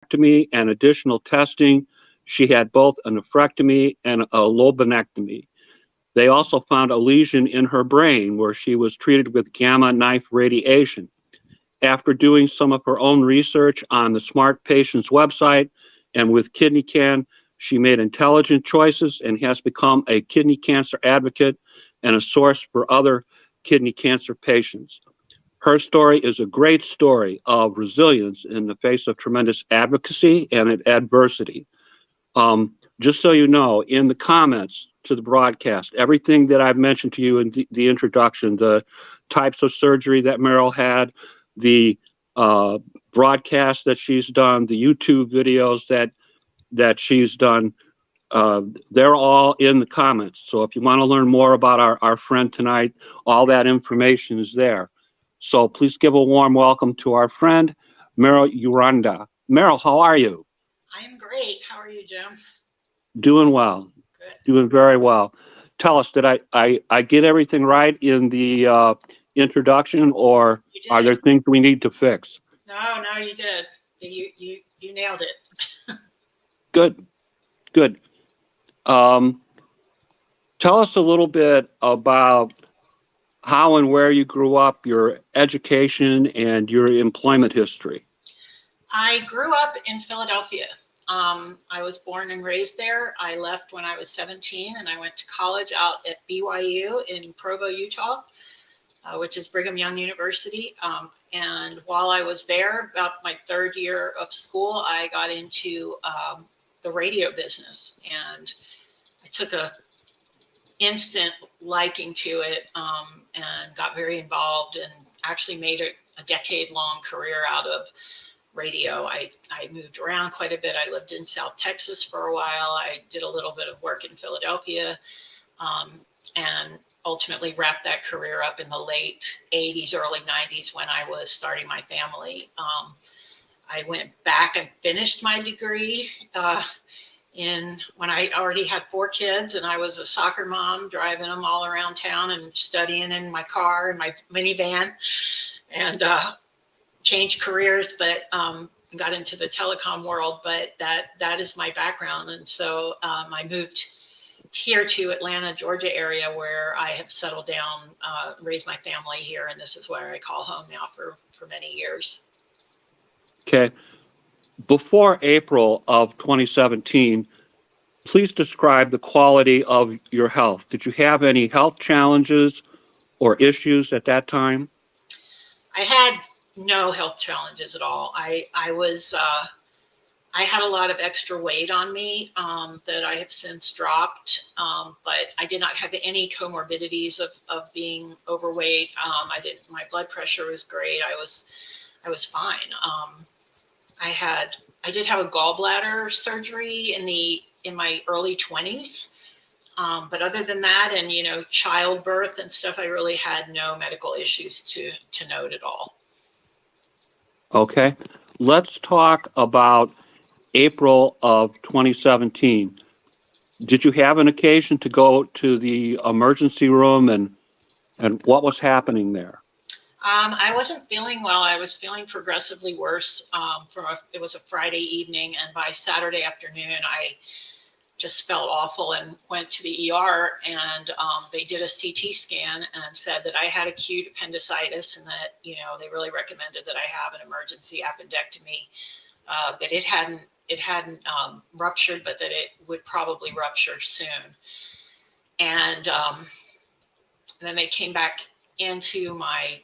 lobectomy and additional testing, she had both a nephrectomy and a lobectomy. They also found a lesion in her brain where she was treated with gamma knife radiation. After doing some of her own research on the Smart Patients website and with KidneyCan, she made intelligent choices and has become a kidney cancer advocate and a source for other kidney cancer patients. Her story is a great story of resilience in the face of tremendous advocacy and adversity. Just so you know, in the comments to the broadcast, everything that I've mentioned to you in the introduction, the types of surgery that Meryl had, the broadcast that she's done, the YouTube videos that she's done, they're all in the comments. So if you want to learn more about our friend tonight, all that information is there. So please give a warm welcome to our friend, Meryl Uranga. Meryl, how are you? I am great. How are you, Jim? Doing well. Good. Doing very well. Tell us, did I get everything right in the introduction, or are there things we need to fix? No, you did. You nailed it. Good. Tell us a little bit about how and where you grew up, your education, and your employment history. I grew up in Philadelphia. I was born and raised there. I left when I was 17, and I went to college out at BYU in Provo, Utah, which is Brigham Young University. And while I was there, about my third year of school, I got into the radio business, and I took a instant liking to it, and got very involved, and actually made a decade-long career out of radio. I moved around quite a bit. I lived in South Texas for a while. I did a little bit of work in Philadelphia, and ultimately wrapped that career up in the late 80s, early 90s when I was starting my family. I went back and finished my degree when I already had 4 kids, and I was a soccer mom, driving them all around town and studying in my car, in my minivan, and changed careers, but got into the telecom world. But that is my background. And so I moved here to Atlanta, Georgia area, where I have settled down, raised my family here, and this is where I call home now for many years. Okay. Before April of 2017, please describe the quality of your health. Did you have any health challenges or issues at that time? I had no health challenges at all. I had a lot of extra weight on me that I have since dropped, but I did not have any comorbidities of being overweight. My blood pressure was great. I was fine. I did have a gallbladder surgery in my early 20s. But other than that, and childbirth and stuff, I really had no medical issues to note at all. Okay, let's talk about April of 2017. Did you have an occasion to go to the emergency room, and what was happening there? I wasn't feeling well. I was feeling progressively worse. It was a Friday evening, and by Saturday afternoon, I just felt awful and went to the ER, and they did a CT scan and said that I had acute appendicitis, and that they really recommended that I have an emergency appendectomy. That it hadn't ruptured, but that it would probably rupture soon. And then they came back into my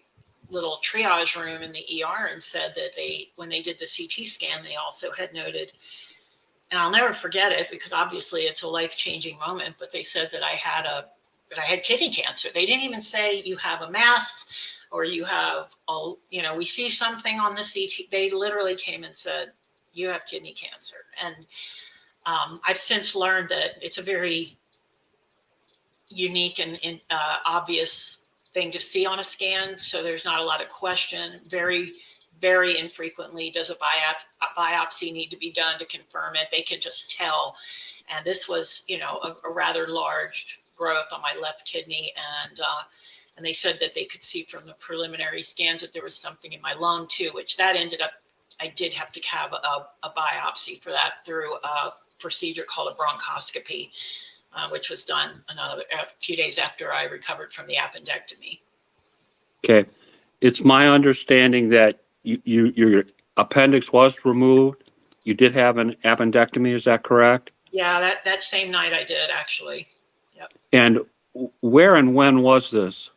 little triage room in the ER and said that when they did the CT scan, they also had noted, and I'll never forget it because obviously it's a life-changing moment, but they said that I had kidney cancer. They didn't even say you have a mass or you have, we see something on the CT. They literally came and said, you have kidney cancer. And I've since learned that it's a very unique and obvious thing to see on a scan. So there's not a lot of question. Very, very infrequently does a biopsy need to be done to confirm it. They can just tell. And this was, a rather large growth on my left kidney. And they said that they could see from the preliminary scans that there was something in my lung too, which that ended up I did have to have a biopsy for that through a procedure called a bronchoscopy, which was done a few days after I recovered from the appendectomy. Okay. It's my understanding that your appendix was removed. You did have an appendectomy, is that correct? Yeah, that same night I did, actually. Yep. And where and when was this?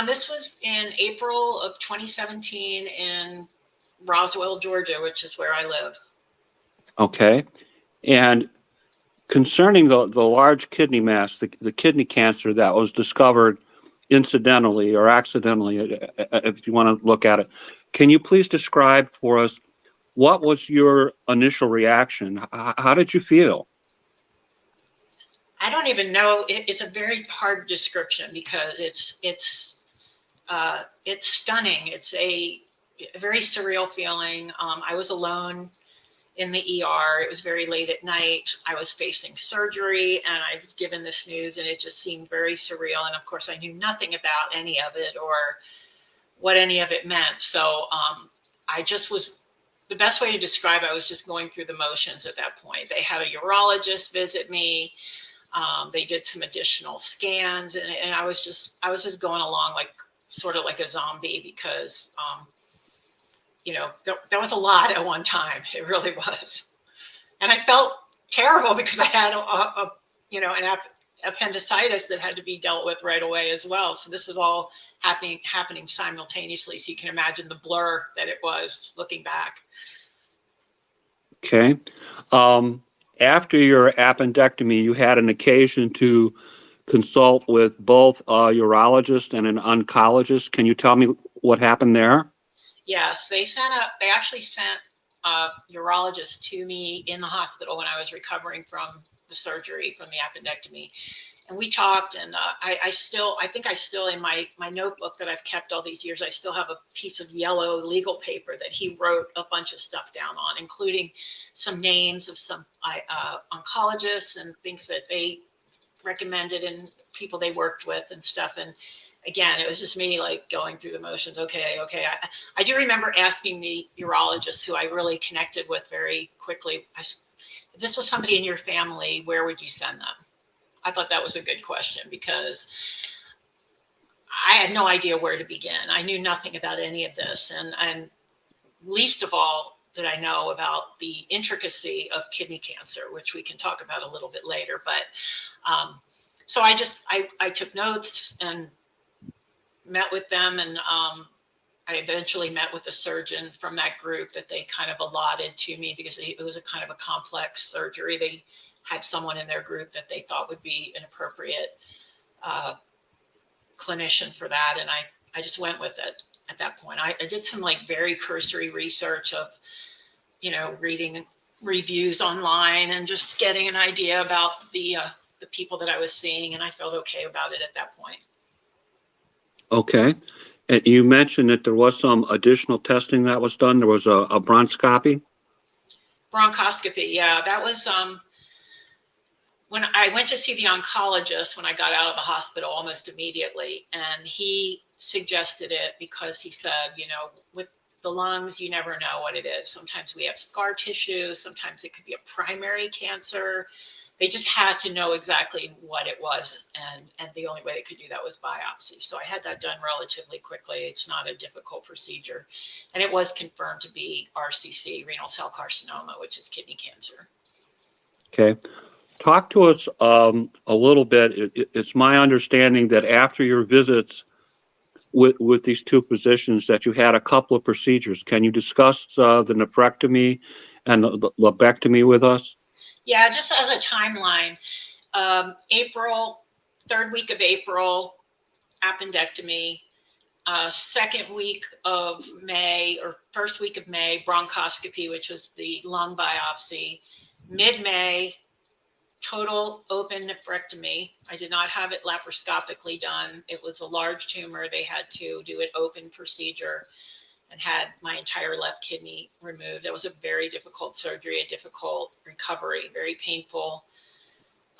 This was in April of 2017 in Roswell, Georgia, which is where I live. Okay. And concerning the large kidney mass, the kidney cancer that was discovered incidentally or accidentally, if you want to look at it, can you please describe for us what was your initial reaction? How did you feel? I don't even know. It's a very hard description because it's stunning. It's a very surreal feeling. I was alone in the ER. It was very late at night. I was facing surgery and I was given this news and it just seemed very surreal. And of course I knew nothing about any of it or what any of it meant. So I just was, the best way to describe it, I was just going through the motions at that point. They had a urologist visit me. They did some additional scans and I was just going along like sort of like a zombie because there was a lot at one time. It really was. And I felt terrible because I had an appendicitis that had to be dealt with right away as well. So this was all happening simultaneously. So you can imagine the blur that it was looking back. Okay. After your appendectomy, you had an occasion to consult with both a urologist and an oncologist. Can you tell me what happened there? Yes, they actually sent a urologist to me in the hospital when I was recovering from the surgery, from the appendectomy. And we talked, and I think I still in my notebook that I've kept all these years, I still have a piece of yellow legal paper that he wrote a bunch of stuff down on, including some names of some oncologists and things that they recommended and people they worked with and stuff. And again, it was just me like going through the motions. Okay. I do remember asking the urologist who I really connected with very quickly, if this was somebody in your family, where would you send them? I thought that was a good question because I had no idea where to begin. I knew nothing about any of this. And least of all did I know about the intricacy of kidney cancer, which we can talk about a little bit later. But so I took notes and met with them. And I eventually met with a surgeon from that group that they kind of allotted to me because it was a kind of a complex surgery. They had someone in their group that they thought would be an appropriate clinician for that. And I just went with it at that point. I did some like very cursory research of, reading reviews online and just getting an idea about the people that I was seeing. And I felt okay about it at that point. Okay. And you mentioned that there was some additional testing that was done. There was a bronchoscopy. Bronchoscopy. Yeah, that was when I went to see the oncologist when I got out of the hospital almost immediately, and he suggested it because he said, with the lungs, you never know what it is. Sometimes we have scar tissue. Sometimes it could be a primary cancer. They just had to know exactly what it was. And the only way they could do that was biopsy. So I had that done relatively quickly. It's not a difficult procedure. And it was confirmed to be RCC, renal cell carcinoma, which is kidney cancer. Okay. Talk to us a little bit. It's my understanding that after your visits with these two physicians that you had a couple of procedures. Can you discuss the nephrectomy and the lobectomy with us? Yeah, just as a timeline, third week of April, appendectomy, second week of May or first week of May, bronchoscopy, which was the lung biopsy, mid-May, total open nephrectomy. I did not have it laparoscopically done. It was a large tumor. They had to do an open procedure and had my entire left kidney removed. That was a very difficult surgery, a difficult recovery, very painful.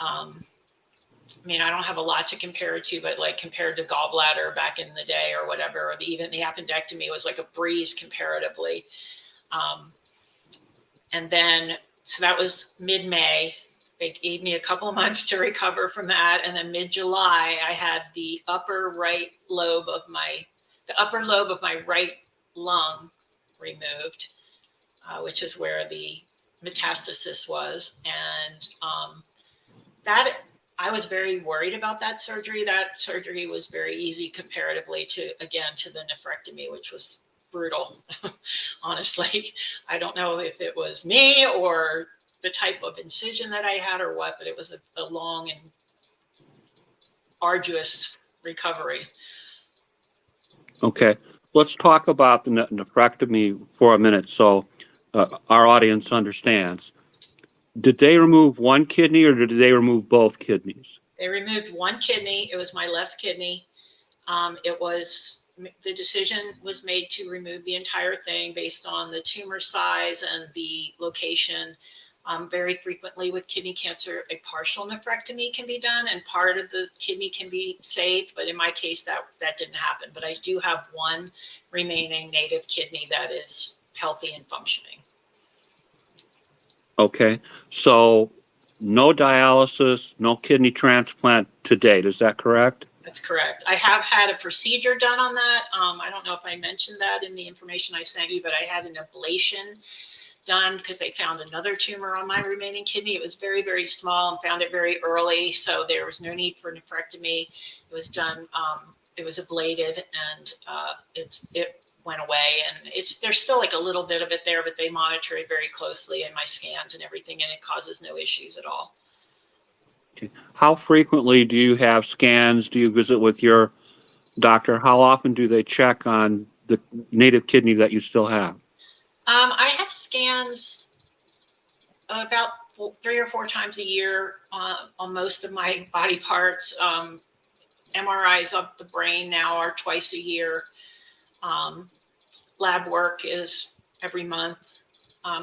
I don't have a lot to compare it to, but like compared to gallbladder back in the day or whatever, or even the appendectomy was like a breeze comparatively. And then, so that was mid-May. They gave me a couple of months to recover from that. And then mid-July, I had the upper lobe of my right lung removed, which is where the metastasis was. And that, I was very worried about that surgery. That surgery was very easy comparatively to the nephrectomy, which was brutal. Honestly, I don't know if it was me or the type of incision that I had or what, but it was a long and arduous recovery. Okay, let's talk about the nephrectomy for a minute so our audience understands. Did they remove one kidney or did they remove both kidneys? They removed one kidney. It was my left kidney. The decision was made to remove the entire thing based on the tumor size and the location. Very frequently with kidney cancer, a partial nephrectomy can be done and part of the kidney can be saved. But in my case, that didn't happen. But I do have one remaining native kidney that is healthy and functioning. Okay, so no dialysis, no kidney transplant to date. Is that correct? That's correct. I have had a procedure done on that. I don't know if I mentioned that in the information I sent you, but I had an ablation done because they found another tumor on my remaining kidney. It was very, very small and found it very early. So there was no need for nephrectomy. It was done, it was ablated and it went away. And there's still like a little bit of it there, but they monitor it very closely in my scans and everything, and it causes no issues at all. Okay. How frequently do you have scans? Do you visit with your doctor? How often do they check on the native kidney that you still have? I have scans about 3 or 4 times a year on most of my body parts. MRIs of the brain now are twice a year. Lab work is every month.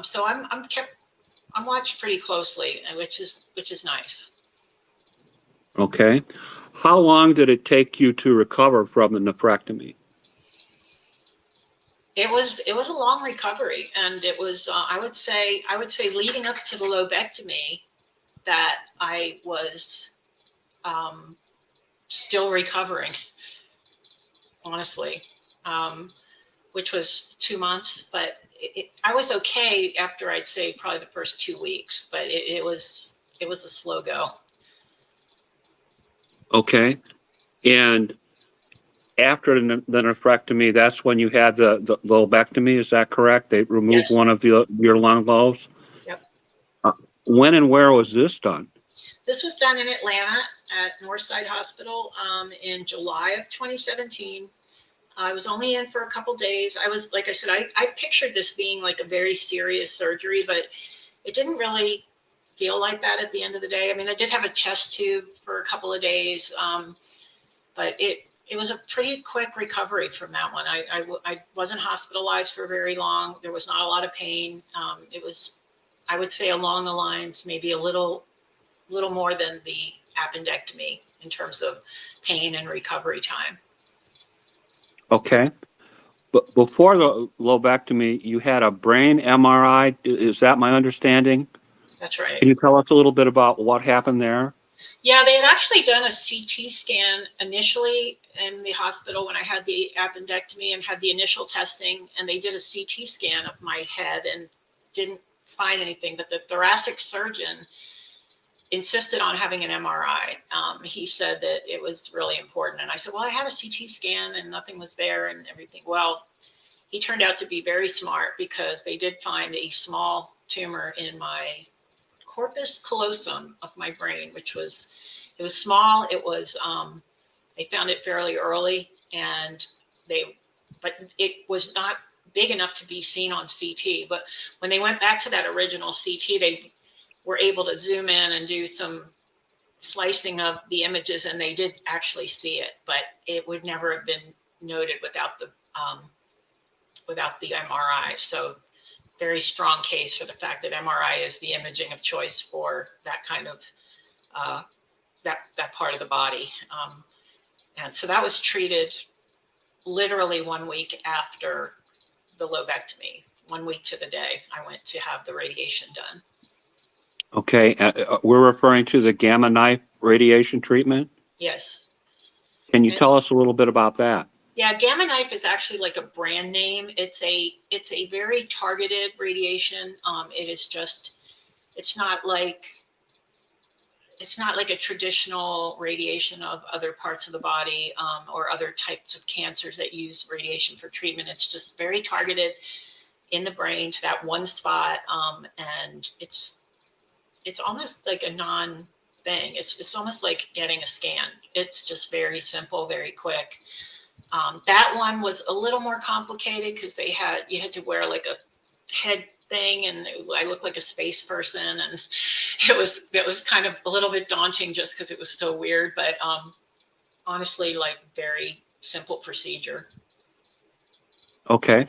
So I'm watched pretty closely, which is nice. Okay. How long did it take you to recover from the nephrectomy? It was a long recovery, and it was I would say leading up to the lobectomy that I was still recovering, honestly, which was 2 months. But I was okay after, I'd say, probably the first 2 weeks, but it was a slow go. Okay. And after the nephrectomy, that's when you had the lobectomy. Is that correct? They removed Yes. one of your lung lobes? Yep. When and where was this done? This was done in Atlanta at Northside Hospital in July of 2017. I was only in for a couple days. I was, like I said, I pictured this being like a very serious surgery, but it didn't really feel like that at the end of the day. I mean, I did have a chest tube for a couple of days, but it was a pretty quick recovery from that one. I wasn't hospitalized for very long. There was not a lot of pain. It was, I would say, along the lines, maybe a little more than the appendectomy in terms of pain and recovery time. Okay. But before the lobectomy, you had a brain MRI. Is that my understanding? That's right. Can you tell us a little bit about what happened there? Yeah, they had actually done a CT scan initially in the hospital when I had the appendectomy and had the initial testing, and they did a CT scan of my head and didn't find anything. But the thoracic surgeon insisted on having an MRI. He said that it was really important. And I said, well, I had a CT scan and nothing was there and everything. Well, he turned out to be very smart because they did find a small tumor in my corpus callosum of my brain, which was, it was small. It was, they found it fairly early, and but it was not big enough to be seen on CT. But when they went back to that original CT, they were able to zoom in and do some slicing of the images, and they did actually see it, but it would never have been noted without the MRI. So very strong case for the fact that MRI is the imaging of choice for that kind of that part of the body. And so that was treated literally 1 week after the lobectomy, 1 week to the day, I went to have the radiation done. Okay, we're referring to the gamma knife radiation treatment. Yes. Can you tell us a little bit about that? Yeah, gamma knife is actually like a brand name. It's a very targeted radiation. It is just, it's not like a traditional radiation of other parts of the body, or other types of cancers that use radiation for treatment. It's just very targeted in the brain to that one spot, and it's almost like a non-thing. It's almost like getting a scan. It's just very simple, very quick. That one was a little more complicated because you had to wear like a head thing, and I looked like a space person, and it was kind of a little bit daunting just because it was so weird. But honestly, like, very simple procedure. Okay,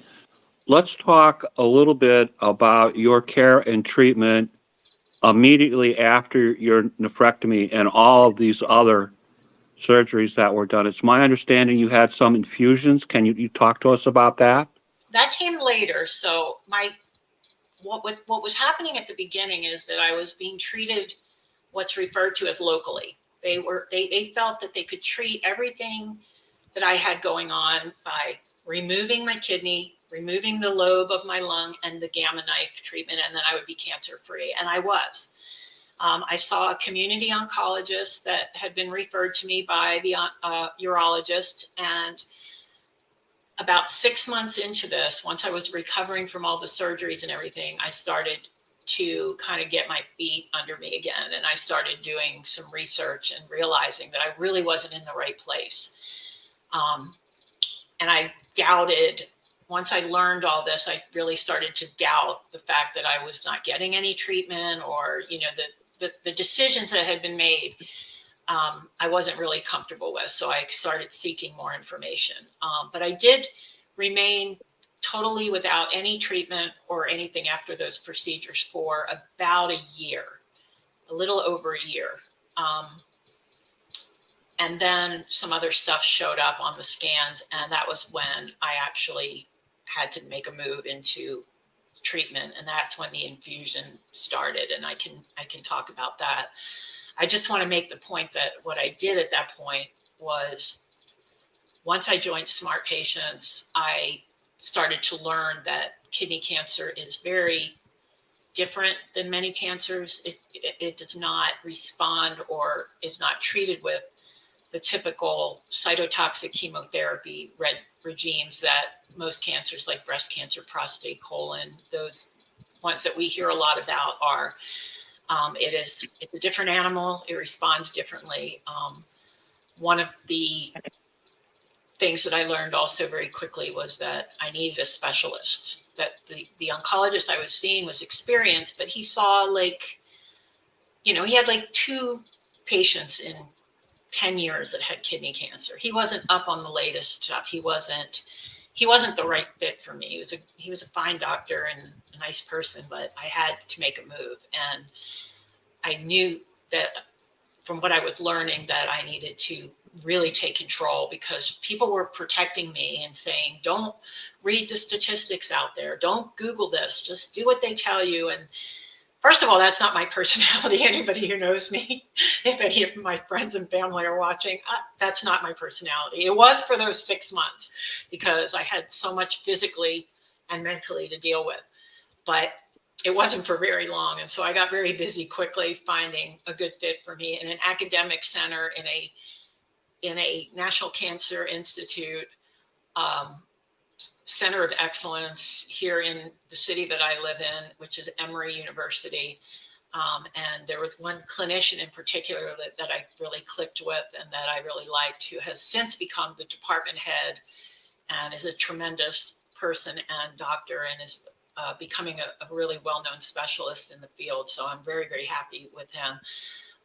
let's talk a little bit about your care and treatment immediately after your nephrectomy and all of these other surgeries that were done. It's my understanding you had some infusions. Can you talk to us about that? That came later. So what was happening at the beginning is that I was being treated what's referred to as locally. They felt that they could treat everything that I had going on by removing my kidney, removing the lobe of my lung, and the gamma knife treatment, and then I would be cancer free. And I was. I saw a community oncologist that had been referred to me by the urologist, and about 6 months into this, once I was recovering from all the surgeries and everything, I started to kind of get my feet under me again. And I started doing some research and realizing that I really wasn't in the right place. And I doubted, once I learned all this, I really started to doubt the fact that I was not getting any treatment, or, the decisions that had been made, I wasn't really comfortable with. So I started seeking more information. But I did remain totally without any treatment or anything after those procedures for about a year, a little over a year. And then some other stuff showed up on the scans, and that was when I actually had to make a move into treatment, and that's when the infusion started. And I can talk about that. I just want to make the point that what I did at that point was, once I joined Smart Patients, I started to learn that kidney cancer is very different than many cancers. It does not respond or is not treated with the typical cytotoxic chemotherapy regimes that most cancers, like breast cancer, prostate, colon, those ones that we hear a lot about, are. It's a different animal. It responds differently. One of the things that I learned also very quickly was that I needed a specialist. That the oncologist I was seeing was experienced, but he saw he had like 2 patients in 10 years that had kidney cancer. He wasn't up on the latest stuff. He wasn't the right fit for me. He was a fine doctor and a nice person, but I had to make a move. And I knew that, from what I was learning, that I needed to really take control, because people were protecting me and saying, don't read the statistics out there. Don't Google this. Just do what they tell you. And first of all, that's not my personality. Anybody who knows me, if any of my friends and family are watching, that's not my personality. It was for those 6 months, because I had so much physically and mentally to deal with. But it wasn't for very long. And so I got very busy quickly finding a good fit for me in an academic center, in a National Cancer Institute center of excellence here in the city that I live in, which is Emory University. And there was one clinician in particular that I really clicked with and that I really liked, who has since become the department head and is a tremendous person and doctor, and is becoming a really well-known specialist in the field. So I'm very, very happy with him.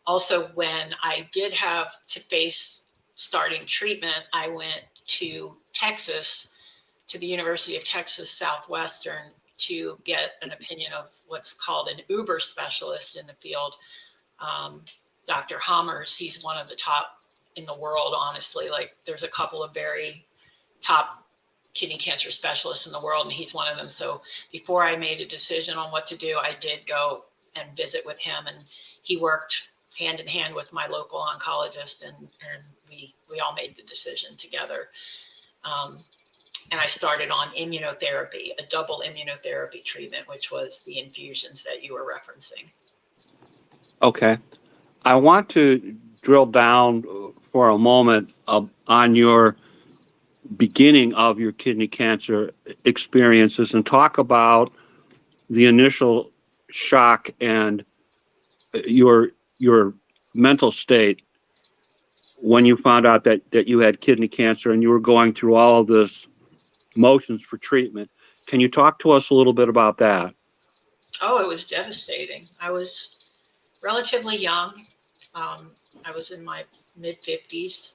Also, when I did have to face starting treatment, I went to Texas, to the University of Texas Southwestern, to get an opinion of what's called an Uber specialist in the field. Dr. Hammers, he's one of the top in the world, honestly. Like, there's a couple of very top kidney cancer specialists in the world, and he's one of them. So before I made a decision on what to do, I did go and visit with him, and he worked hand in hand with my local oncologist, and we all made the decision together. And I started on immunotherapy, a double immunotherapy treatment, which was the infusions that you were referencing. Okay. I want to drill down for a moment on your beginning of your kidney cancer experiences and talk about the initial shock and your mental state when you found out that you had kidney cancer and you were going through all of this motions for treatment. Can you talk to us a little bit about that? Oh, it was devastating. I was relatively young. I was in my mid-50s.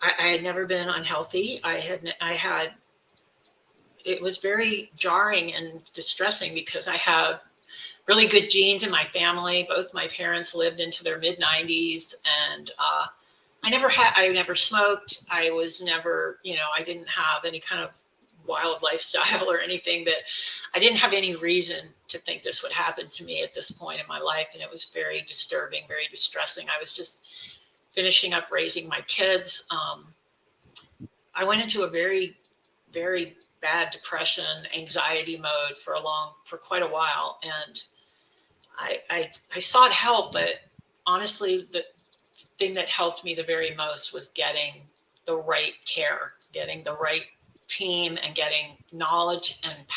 I had never been unhealthy. It was very jarring and distressing because I had really good genes in my family. Both my parents lived into their mid-90s, and I never smoked. I was never, I didn't have any kind of wild lifestyle or anything, that I didn't have any reason to think this would happen to me at this point in my life. And it was very disturbing, very distressing. I was just finishing up raising my kids. I went into a very, very bad depression, anxiety mode for quite a while. And I sought help, but honestly, the thing that helped me the very most was getting the right care, getting the right team, and getting knowledge and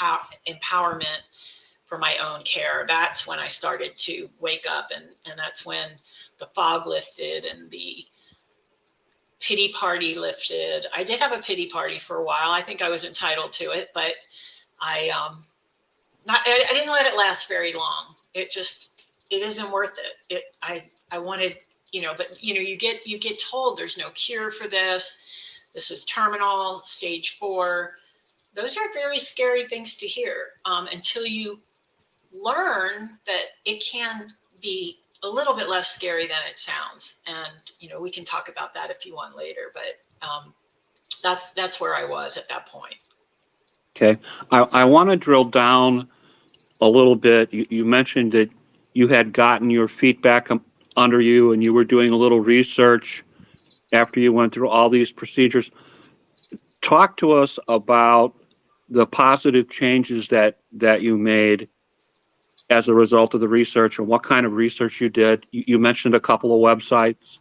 empowerment for my own care. That's when I started to wake up, and that's when the fog lifted and the pity party lifted. I did have a pity party for a while. I think I was entitled to it, but I didn't let it last very long. It isn't worth it. I wanted, but you get told there's no cure for this. This is terminal, stage 4. Those are very scary things to hear until you learn that it can be a little bit less scary than it sounds. And, we can talk about that if you want later, but that's where I was at that point. Okay. I want to drill down a little bit. You mentioned that you had gotten your feet back under you and you were doing a little research after you went through all these procedures. Talk to us about the positive changes that you made as a result of the research, and what kind of research you did. You mentioned a couple of websites.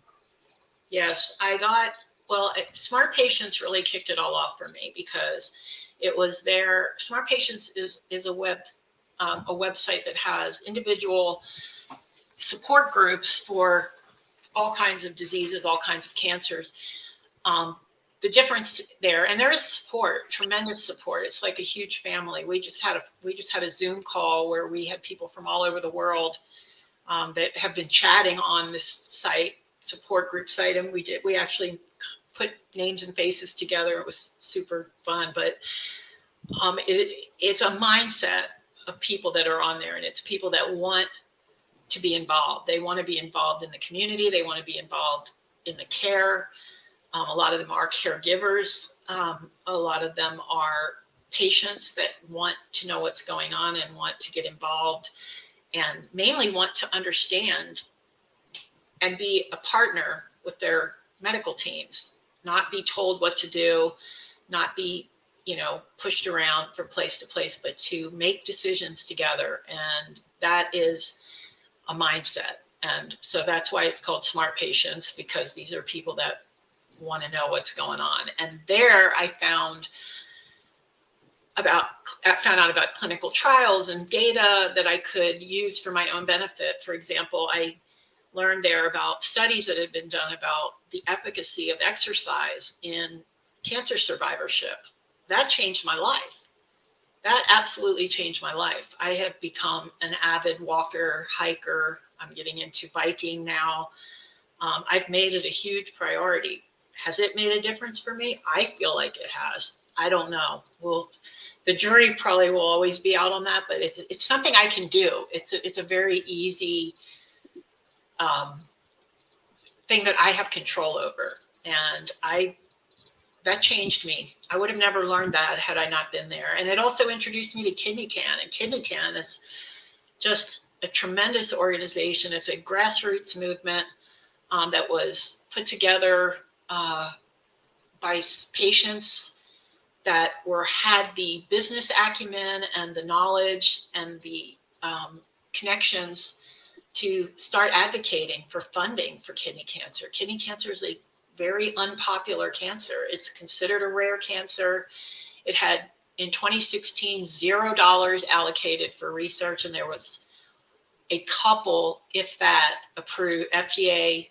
Yes, Smart Patients really kicked it all off for me, because it was there. Smart Patients is a website that has individual support groups for all kinds of diseases, all kinds of cancers. The difference there, and there is support, tremendous support. It's like a huge family. We just had a Zoom call where we had people from all over the world that have been chatting on this support group site, and we actually put names and faces together. It was super fun, but it's a mindset of people that are on there, and it's people that want to be involved. They want to be involved in the community. They want to be involved in the care. A lot of them are caregivers. A lot of them are patients that want to know what's going on and want to get involved, and mainly want to understand and be a partner with their medical teams, not be told what to do, not be, pushed around from place to place, but to make decisions together. And that is a mindset. And so that's why it's called Smart Patients, because these are people that want to know what's going on. And there I found out about clinical trials and data that I could use for my own benefit. For example, I learned there about studies that had been done about the efficacy of exercise in cancer survivorship. That changed my life. That absolutely changed my life. I have become an avid walker, hiker. I'm getting into biking now. I've made it a huge priority. Has it made a difference for me? I feel like it has. I don't know. The jury probably will always be out on that, but it's something I can do. It's a very easy thing that I have control over. And I that changed me. I would have never learned that had I not been there. And it also introduced me to Kidney Can. And Kidney Can is just a tremendous organization. It's a grassroots movement that was put together by patients that had the business acumen and the knowledge and the connections to start advocating for funding for kidney cancer. Kidney cancer is a very unpopular cancer. It's considered a rare cancer. It had, in 2016, $0 allocated for research, and there was a couple, if that, FDA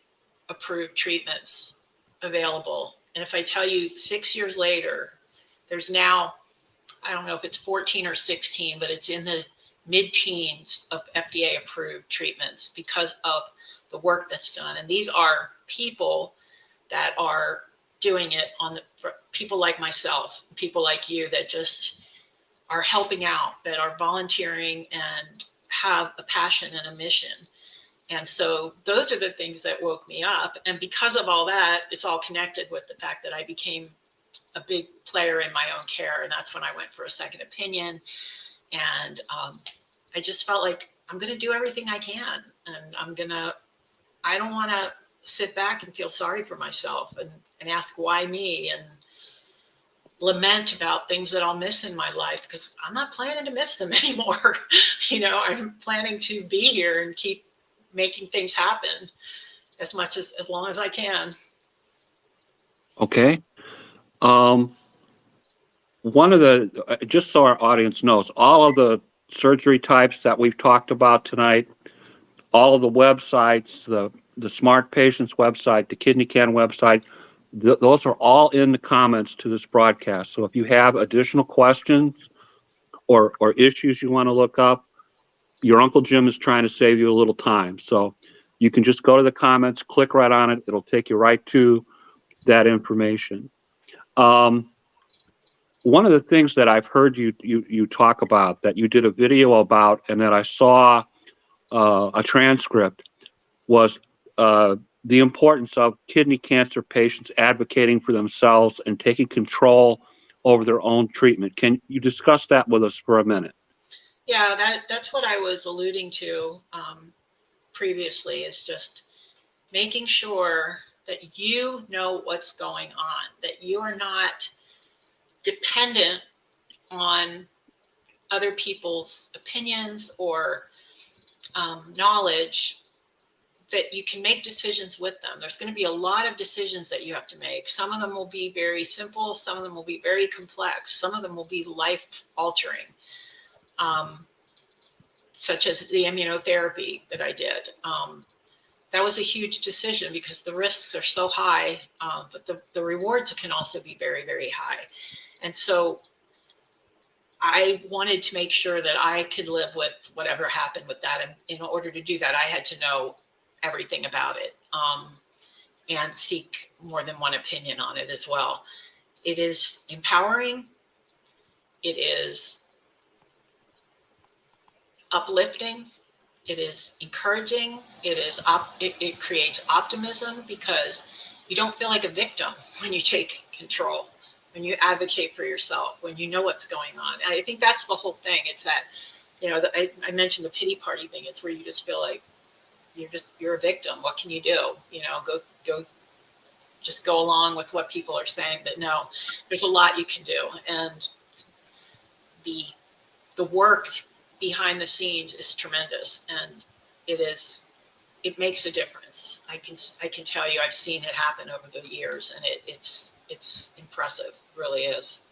approved treatments available. And if I tell you 6 years later, there's now, I don't know if it's 14 or 16, but it's in the mid-teens of FDA approved treatments because of the work that's done. And these are people that are doing it for people like myself, people like you that just are helping out, that are volunteering and have a passion and a mission. And so those are the things that woke me up. And because of all that, it's all connected with the fact that I became a big player in my own care. And that's when I went for a second opinion. And I just felt like I'm going to do everything I can. And I don't want to sit back and feel sorry for myself and ask why me and lament about things that I'll miss in my life, because I'm not planning to miss them anymore. I'm planning to be here and keep making things happen as long as I can. Okay. Just so our audience knows, all of the surgery types that we've talked about tonight, all of the websites, the Smart Patients website, the Kidney Can website, those are all in the comments to this broadcast. So if you have additional questions or issues you want to look up, your Uncle Jim is trying to save you a little time. So you can just go to the comments, click right on it. It'll take you right to that information. One of the things that I've heard you talk about, that you did a video about, and that I saw a transcript, was the importance of kidney cancer patients advocating for themselves and taking control over their own treatment. Can you discuss that with us for a minute? Yeah, that's what I was alluding to previously, is just making sure that you know what's going on, that you are not dependent on other people's opinions or knowledge, that you can make decisions with them. There's going to be a lot of decisions that you have to make. Some of them will be very simple. Some of them will be very complex. Some of them will be life altering, such as the immunotherapy that I did. That was a huge decision because the risks are so high, but the rewards can also be very, very high. And so I wanted to make sure that I could live with whatever happened with that. And in order to do that, I had to know everything about it and seek more than one opinion on it as well. It is empowering. It is uplifting. It is encouraging. It creates optimism, because you don't feel like a victim when you take control, when you advocate for yourself, when you know what's going on. And I think that's the whole thing. It's that, I mentioned the pity party thing. It's where you just feel like you're a victim. What can you do? Just go along with what people are saying. But no, there's a lot you can do. And the work behind the scenes is tremendous, and it makes a difference. I can tell you, I've seen it happen over the years, and it's impressive, really is.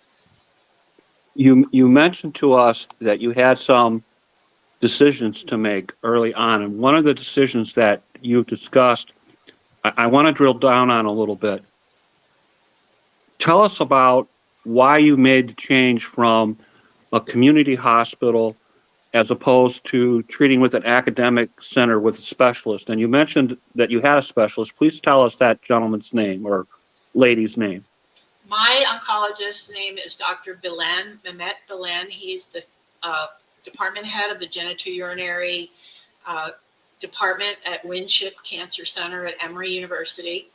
You mentioned to us that you had some decisions to make early on, and one of the decisions that you've discussed, I want to drill down on a little bit. Tell us about why you made the change from a community hospital as opposed to treating with an academic center with a specialist. And you mentioned that you had a specialist. Please tell us that gentleman's name or lady's name. My oncologist's name is Dr. Mehmet Bilen. He's the department head of the genitourinary department at Winship Cancer Center at Emory University.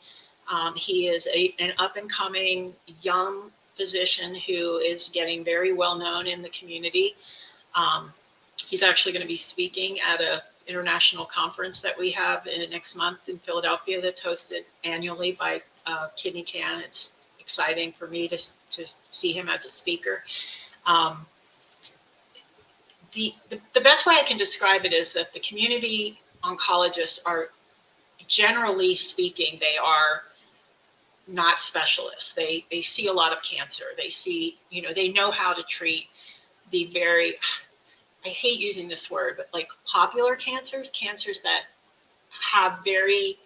He is an up-and-coming young physician who is getting very well known in the community. He's actually going to be speaking at an international conference that we have next month in Philadelphia that's hosted annually by Kidney Can. It's exciting for me to see him as a speaker. The best way I can describe it is that the community oncologists are, generally speaking, they are not specialists. They see a lot of cancer. They see, they know how to treat the very, I hate using this word, but like popular cancers that have very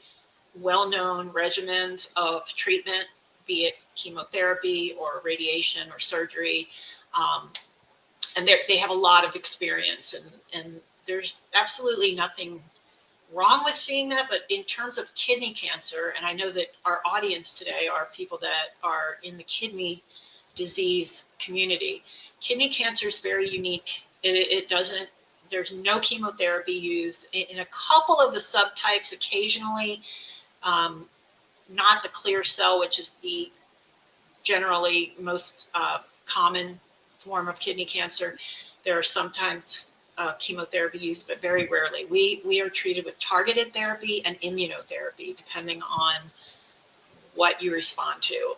well-known regimens of treatment, be it chemotherapy or radiation or surgery. And they have a lot of experience, and there's absolutely nothing wrong with seeing that. But in terms of kidney cancer, and I know that our audience today are people that are in the kidney disease community, kidney cancer is very unique. It doesn't, there's no chemotherapy used. In a couple of the subtypes, occasionally, not the clear cell, which is the generally most common form of kidney cancer. There are sometimes chemotherapy used, but very rarely. We are treated with targeted therapy and immunotherapy, depending on what you respond to.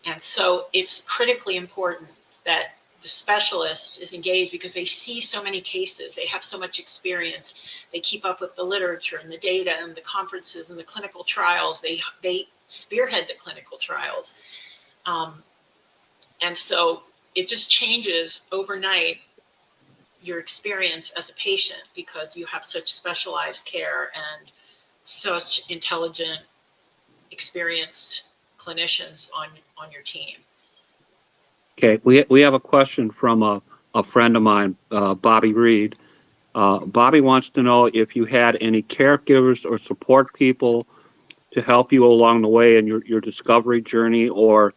And so it's critically important that the specialist is engaged, because they see so many cases. They have so much experience. They keep up with the literature and the data and the conferences and the clinical trials. They spearhead the clinical trials. And so it just changes overnight your experience as a patient, because you have such specialized care and such intelligent, experienced clinicians on your team. Okay, we have a question from a friend of mine, Bobby Reed. Bobby wants to know if you had any caregivers or support people to help you along the way in your discovery journey, or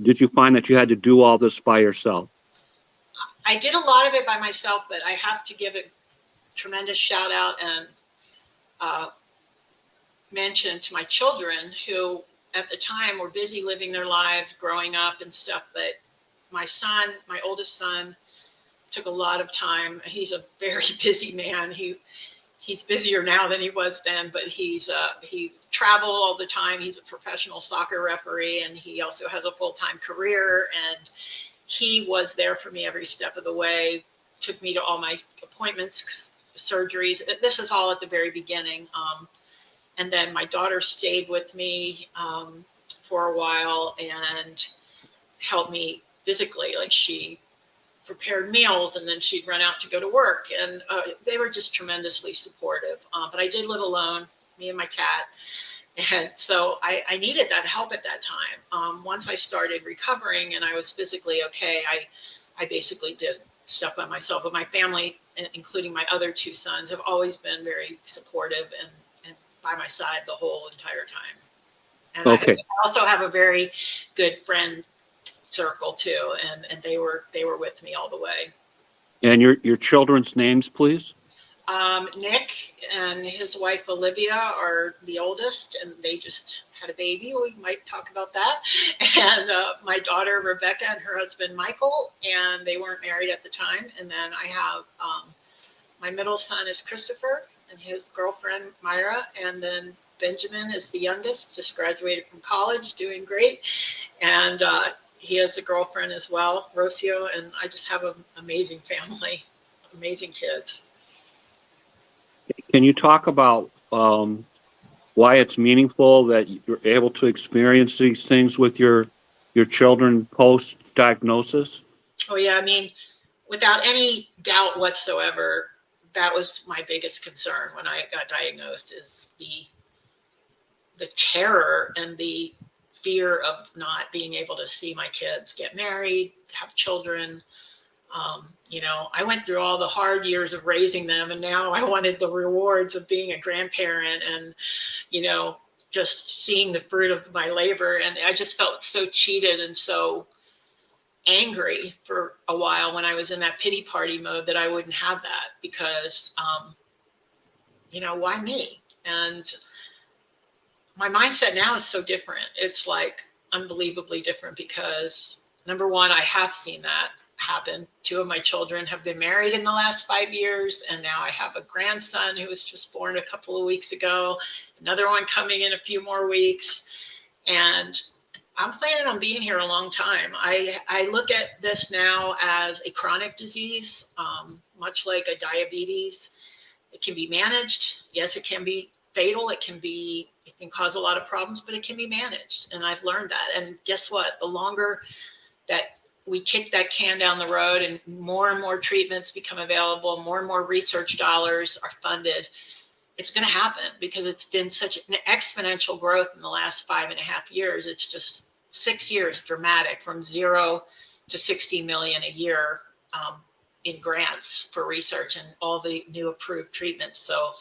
did you find that you had to do all this by yourself? I did a lot of it by myself, but I have to give a tremendous shout out and mention to my children, who at the time were busy living their lives, growing up and stuff. But my son, my oldest son, took a lot of time. He's a very busy man. He's busier now than he was then, but he traveled all the time. He's a professional soccer referee, and he also has a full-time career. And he was there for me every step of the way, took me to all my appointments, surgeries. This is all at the very beginning. And then my daughter stayed with me for a while and helped me physically. Like, she prepared meals, and then she'd run out to go to work. And they were just tremendously supportive. But I did live alone, me and my cat. And so I needed that help at that time. Once I started recovering and I was physically okay, I basically did stuff by myself. But my family, including my other two sons, have always been very supportive and by my side the whole entire time. And okay. I also have a very good friend circle too, and they were with me all the way. And your children's names, please? Nick and his wife Olivia are the oldest, and they just had a baby. We might talk about that. And my daughter Rebecca and her husband Michael, and they weren't married at the time. And then I have my middle son is Christopher, and his girlfriend Myra, and then Benjamin is the youngest, just graduated from college, doing great. And he has a girlfriend as well, Rocio, and I just have an amazing family, amazing kids. Can you talk about why it's meaningful that you're able to experience these things with your children post-diagnosis? Oh, yeah. I mean, without any doubt whatsoever, that was my biggest concern when I got diagnosed, is the terror and the fear of not being able to see my kids get married, have children. I went through all the hard years of raising them, and now I wanted the rewards of being a grandparent and, just seeing the fruit of my labor. And I just felt so cheated and so angry for a while when I was in that pity party mode that I wouldn't have that, because, why me? And my mindset now is so different. It's like unbelievably different because number one, I have seen that happen. Two of my children have been married in the last 5 years, and now I have a grandson who was just born a couple of weeks ago, another one coming in a few more weeks. And I'm planning on being here a long time. I look at this now as a chronic disease, much like a diabetes. It can be managed. Yes, it can be fatal. It can cause a lot of problems, but it can be managed. And I've learned that. And guess what? The longer that we kick that can down the road and more treatments become available, more and more research dollars are funded, it's going to happen because it's been such an exponential growth in the last 5.5 years. It's just 6 years dramatic from 0 to 60 million a year in grants for research and all the new approved treatments. So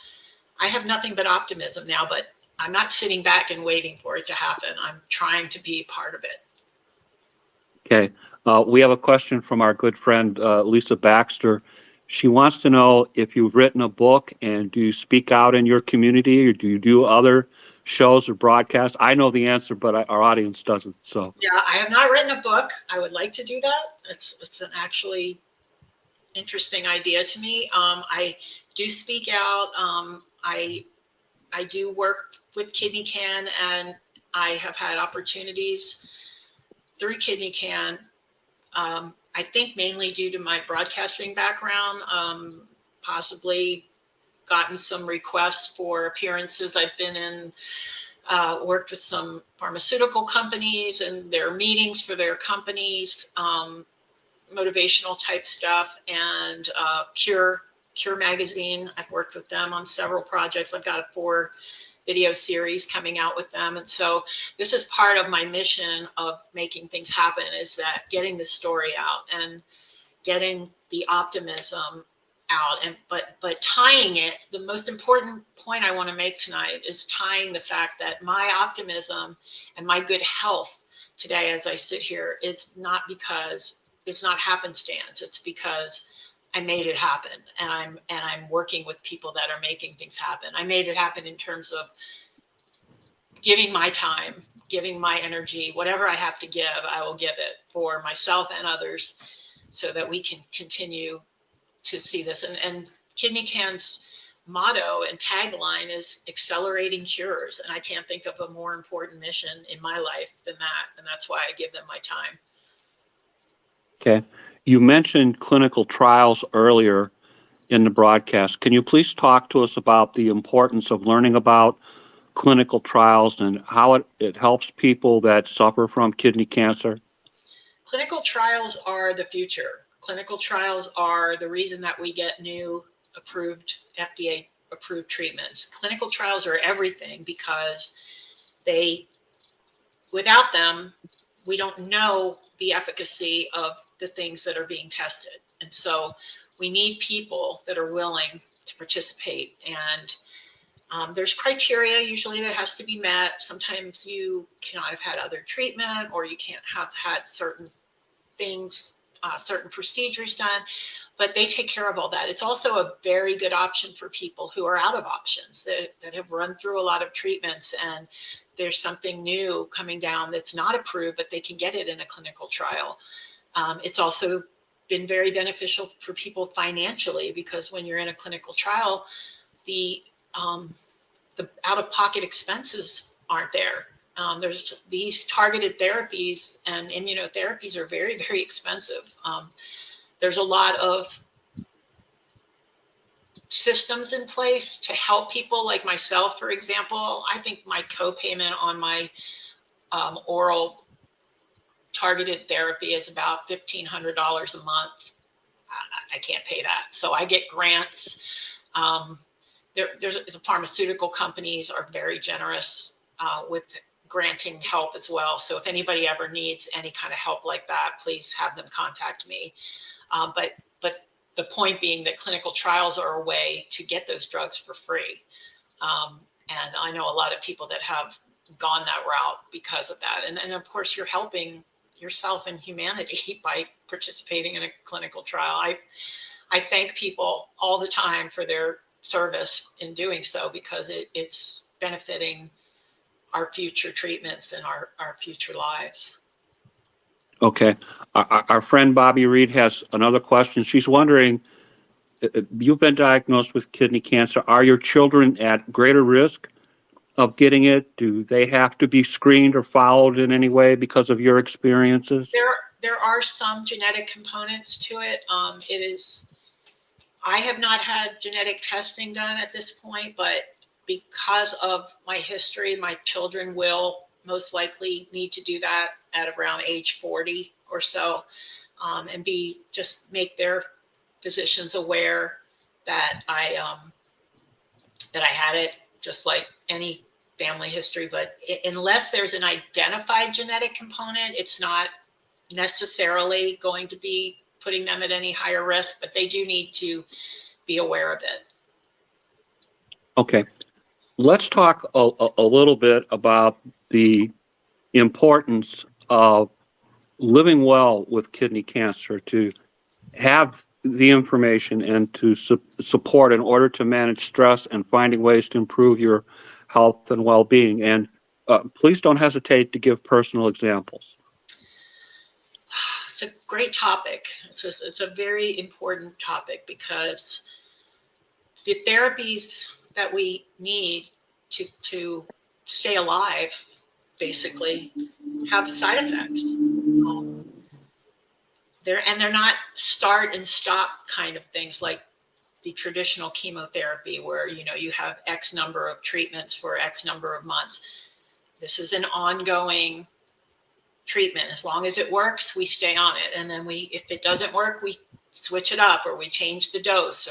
I have nothing but optimism now, but I'm not sitting back and waiting for it to happen. I'm trying to be part of it. Okay. We have a question from our good friend, Lisa Baxter. She wants to know if you've written a book and do you speak out in your community or do you do other shows or broadcasts? I know the answer, but our audience doesn't. So yeah, I have not written a book. I would like to do that. It's an actually interesting idea to me. I do speak out. I do work with Kidney Can, and I have had opportunities through Kidney Can. I think mainly due to my broadcasting background, possibly gotten some requests for appearances. I've been in, worked with some pharmaceutical companies and their meetings for their companies, motivational type stuff, and Cure magazine. I've worked with them on several projects. I've got a 4 video series coming out with them. And so this is part of my mission of making things happen, is that getting the story out and getting the optimism out. And but tying it, the most important point I want to make tonight is tying the fact that my optimism and my good health today as I sit here is not because it's not happenstance. It's because I made it happen, and I'm working with people that are making things happen. I made it happen in terms of giving my time, giving my energy, whatever I have to give, I will give it for myself and others so that we can continue to see this. And Kidney Can's motto and tagline is accelerating cures. And I can't think of a more important mission in my life than that. And that's why I give them my time. okay. You mentioned clinical trials earlier in the broadcast. Can you please talk to us about the importance of learning about clinical trials and how it helps people that suffer from kidney cancer? Clinical trials are the future. Clinical trials are the reason that we get new approved, FDA approved treatments. Clinical trials are everything because without them, we don't know the efficacy of the things that are being tested. And so we need people that are willing to participate. And there's criteria usually that has to be met. Sometimes you cannot have had other treatment, or you can't have had certain things, certain procedures done, but they take care of all that. It's also a very good option for people who are out of options, that have run through a lot of treatments, and there's something new coming down that's not approved, but they can get it in a clinical trial. It's also been very beneficial for people financially, because when you're in a clinical trial, the out-of-pocket expenses aren't there. There's these targeted therapies, and immunotherapies are very, very expensive. There's a lot of systems in place to help people like myself, for example. I think my co-payment on my oral targeted therapy is about $1,500 a month. I can't pay that. So I get grants. The pharmaceutical companies are very generous with granting help as well. So if anybody ever needs any kind of help like that, please have them contact me. But the point being that clinical trials are a way to get those drugs for free. And I know a lot of people that have gone that route because of that. And of course, you're helping yourself and humanity by participating in a clinical trial. I thank people all the time for their service in doing so, because it's benefiting our future treatments and our future lives. Okay. Our friend Bobby Reed has another question. She's wondering, you've been diagnosed with kidney cancer. Are your children at greater risk of getting it? Do they have to be screened or followed in any way because of your experiences? There are some genetic components to it. I have not had genetic testing done at this point, but because of my history, my children will most likely need to do that at around age 40 or so, and just make their physicians aware that I had it, just like any family history. But unless there's an identified genetic component, it's not necessarily going to be putting them at any higher risk, but they do need to be aware of it. Okay. Let's talk a little bit about the importance of living well with kidney cancer, to have the information and to support in order to manage stress and finding ways to improve your health and well-being. And please don't hesitate to give personal examples. It's a great topic. It's a very important topic, because the therapies that we need to stay alive basically have side effects. They're not start and stop kind of things like the traditional chemotherapy, where you have X number of treatments for X number of months. This is an ongoing treatment. As long as it works, we stay on it, and then if it doesn't work, we switch it up, or we change the dose,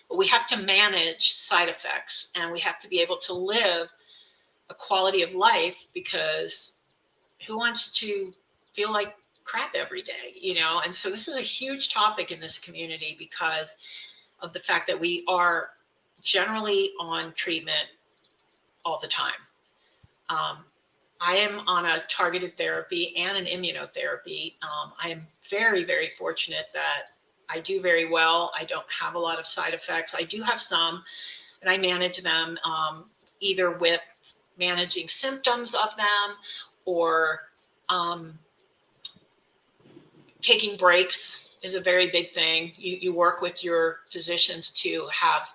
but we have to manage side effects, and we have to be able to live a quality of life, because who wants to feel like crap every day, And so this is a huge topic in this community because of the fact that we are generally on treatment all the time. I am on a targeted therapy and an immunotherapy. I am very, very fortunate that I do very well. I don't have a lot of side effects. I do have some, and I manage them either with managing symptoms of them, or taking breaks is a very big thing. You work with your physicians to have